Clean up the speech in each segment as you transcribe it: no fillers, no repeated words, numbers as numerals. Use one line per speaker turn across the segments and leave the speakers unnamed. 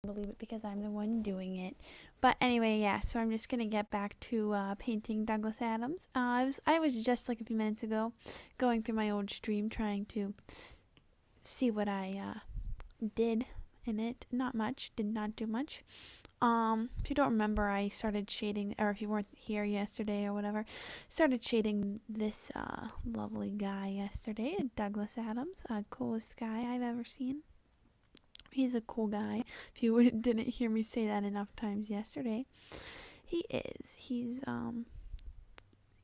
believe it because I'm the one doing it. But anyway, yeah, so I'm just gonna get back to painting Douglas Adams. I was just like a few minutes ago going through my old stream trying to see what I did in it. Not much, did not do much. If you don't remember, I started shading, or if you weren't here yesterday or whatever, started shading this lovely guy yesterday, Douglas Adams, coolest guy I've ever seen. He's a cool guy. If you didn't hear me say that enough times yesterday, he is.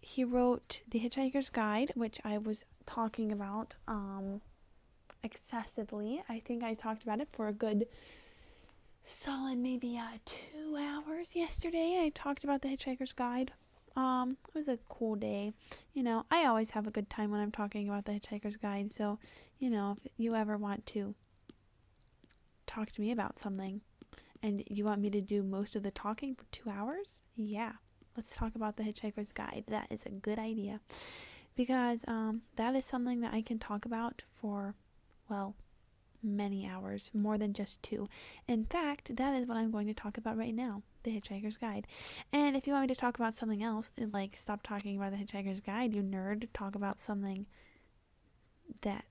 He wrote The Hitchhiker's Guide, which I was talking about excessively. I think I talked about it for a good solid maybe 2 hours yesterday. I talked about The Hitchhiker's Guide. It was a cool day. I always have a good time when I'm talking about The Hitchhiker's Guide. So, if you ever want to talk to me about something and you want me to do most of the talking for 2 hours, yeah, let's talk about The Hitchhiker's Guide. That is a good idea because that is something that I can talk about for, well, many hours, more than just two. In fact, that is what I'm going to talk about right now, The Hitchhiker's Guide. And if you want me to talk about something else, like stop talking about The Hitchhiker's Guide, you nerd, talk about something that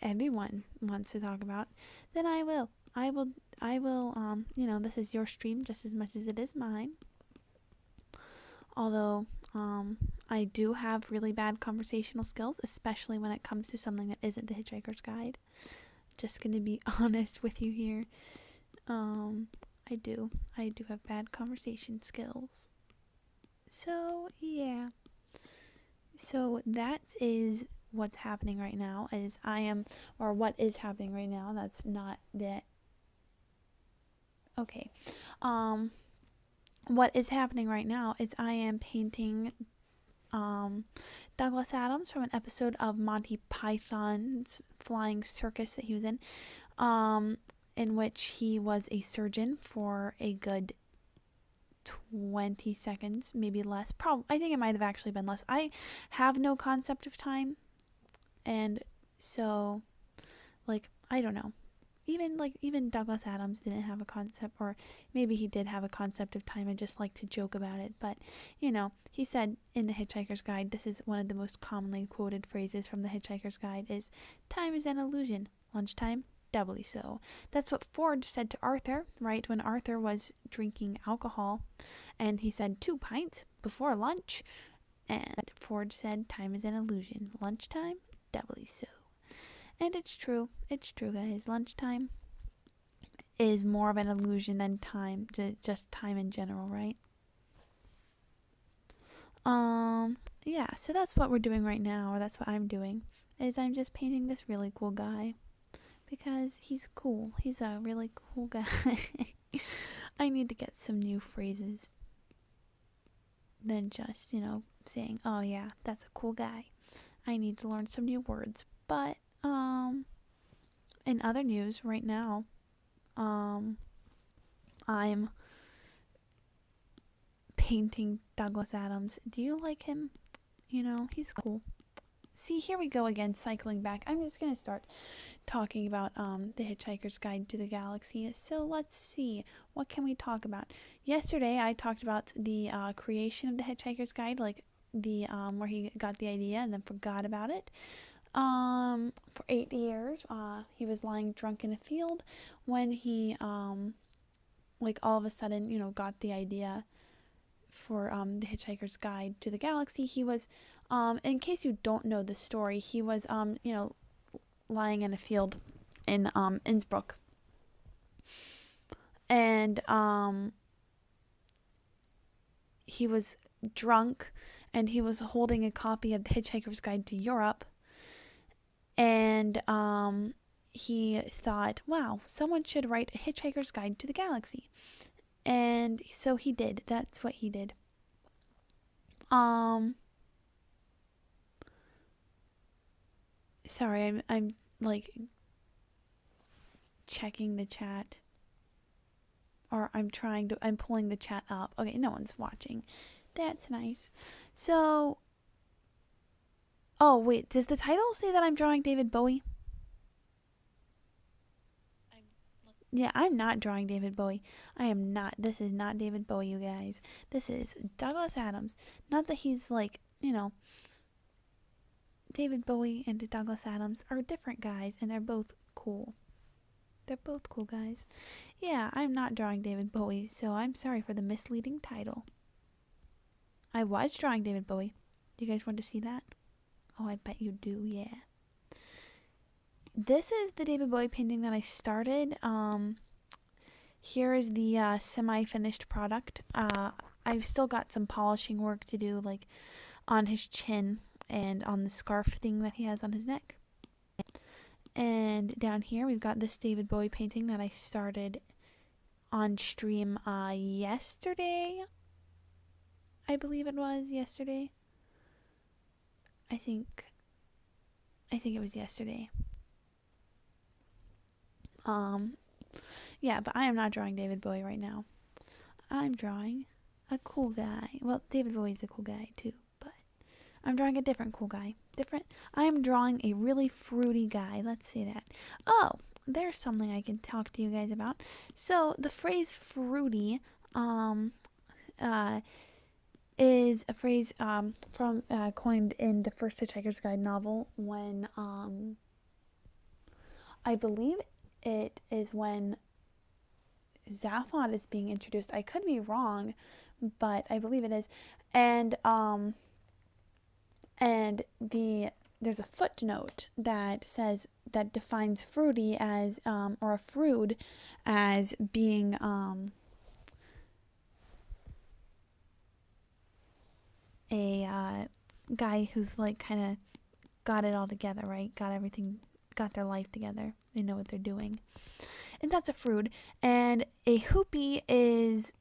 everyone wants to talk about, then I will. This is your stream just as much as it is mine. Although, I do have really bad conversational skills, especially when it comes to something that isn't The Hitchhiker's Guide. Just gonna be honest with you here. I do have bad conversation skills. So, yeah. So, that is what's happening right now, what is happening right now. That's not that. Okay. What is happening right now is I am painting Douglas Adams from an episode of Monty Python's Flying Circus that he was in which he was a surgeon for a good 20 seconds, maybe less. I think it might have actually been less. I have no concept of time, and so, I don't know. Even Douglas Adams didn't have a concept, or maybe he did have a concept of time. I just like to joke about it. But he said in The Hitchhiker's Guide, this is one of the most commonly quoted phrases from The Hitchhiker's Guide, is time is an illusion, lunchtime doubly so. That's what Ford said to Arthur, right, when Arthur was drinking alcohol, and he said 2 pints before lunch, and Ford said time is an illusion, lunchtime doubly so. And it's true, guys. Lunchtime is more of an illusion than time, just time in general, right? Yeah, so that's what we're doing right now, or that's what I'm doing, is I'm just painting this really cool guy, because he's cool. He's a really cool guy. I need to get some new phrases than just, saying, oh yeah, that's a cool guy. I need to learn some new words, but in other news right now, I'm painting Douglas Adams. Do you like him? He's cool. See, here we go again, cycling back. I'm just going to start talking about The Hitchhiker's Guide to the Galaxy. So let's see, what can we talk about? Yesterday, I talked about the creation of The Hitchhiker's Guide, like the where he got the idea and then forgot about it. For 8 years, he was lying drunk in a field when he, all of a sudden, got the idea for The Hitchhiker's Guide to the Galaxy. He was, in case you don't know the story, he was, lying in a field in Innsbruck, and he was drunk, and he was holding a copy of The Hitchhiker's Guide to Europe. And he thought, wow, someone should write A Hitchhiker's Guide to the Galaxy. And so he did. That's what he did. Sorry, I'm checking the chat. Or I'm pulling the chat up. Okay, no one's watching. That's nice. So, oh, wait, does the title say that I'm drawing David Bowie? Yeah, I'm not drawing David Bowie. I am not. This is not David Bowie, you guys. This is Douglas Adams. Not that he's like, David Bowie and Douglas Adams are different guys, and they're both cool. They're both cool guys. Yeah, I'm not drawing David Bowie, so I'm sorry for the misleading title. I was drawing David Bowie. Do you guys want to see that? Oh, I bet you do, yeah. This is the David Bowie painting that I started. Here is the semi-finished product. I've still got some polishing work to do, like on his chin and on the scarf thing that he has on his neck. And down here we've got this David Bowie painting that I started on stream yesterday. I believe it was yesterday. I think it was yesterday. Yeah, but I am not drawing David Bowie right now. I'm drawing a cool guy. Well, David Bowie's a cool guy too, but I'm drawing a different cool guy. I'm drawing a really fruity guy. Let's say that. Oh, there's something I can talk to you guys about. So the phrase fruity, is a phrase from coined in the first Hitchhiker's Guide novel when I believe it is when Zaphod is being introduced. I could be wrong, but I believe it is. And there's a footnote that says that defines fruity as or a fruit as being a guy who's like kind of got it all together, right? Got their life together. They know what they're doing. And that's a fruit. And a hoopy is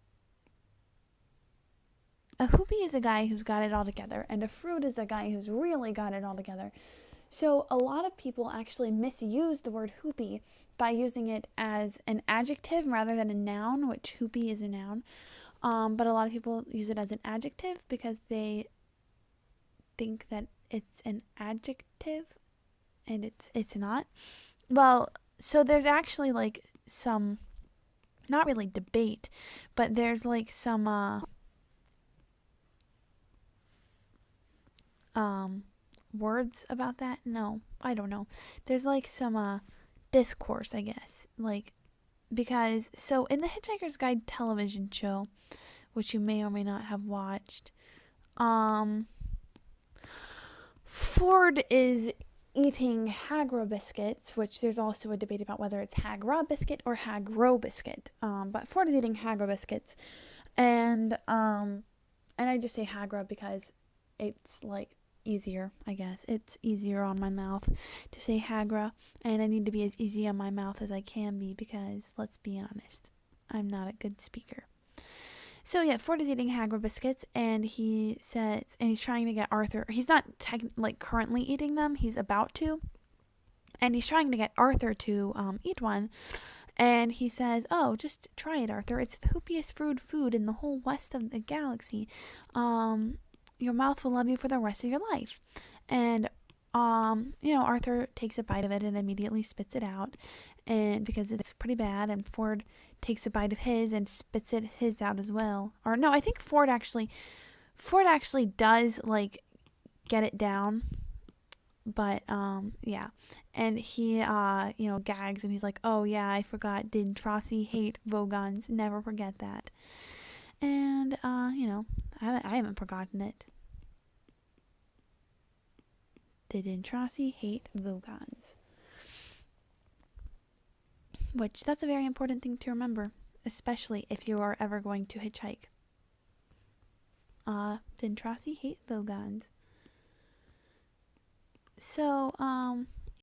a guy who's got it all together, and a fruit is a guy who's really got it all together. So a lot of people actually misuse the word hoopy by using it as an adjective rather than a noun, which hoopy is a noun. But a lot of people use it as an adjective because they think that it's an adjective, and it's not. Well, so there's actually like some, not really debate, but there's like some words about that. No, I don't know. There's like some discourse, I guess, like, because so in the Hitchhiker's Guide television show, which you may or may not have watched, Ford is eating Hagra biscuits, which there's also a debate about whether it's Hagra biscuit or Hagro biscuit. But Ford is eating Hagra biscuits, and I just say Hagra because it's like easier, I guess. It's easier on my mouth to say Hagra, and I need to be as easy on my mouth as I can be because, let's be honest, I'm not a good speaker. So yeah, Ford is eating Hagra biscuits, and he says, and he's trying to get Arthur. He's not currently eating them. He's about to, and he's trying to get Arthur to eat one. And he says, "Oh, just try it, Arthur. It's the hoopiest food in the whole west of the galaxy. Your mouth will love you for the rest of your life." And Arthur takes a bite of it and immediately spits it out, and because it's pretty bad. And Ford takes a bite of his and spits his out as well. Or no, I think Ford actually does like get it down, but yeah. And he gags, and he's like, "Oh yeah, I forgot. Did Trossi hate Vogons? Never forget that." And I haven't forgotten it. Did Trossi hate Vogons? Which, that's a very important thing to remember, especially if you are ever going to hitchhike. Did Trossi hate Vogons? So,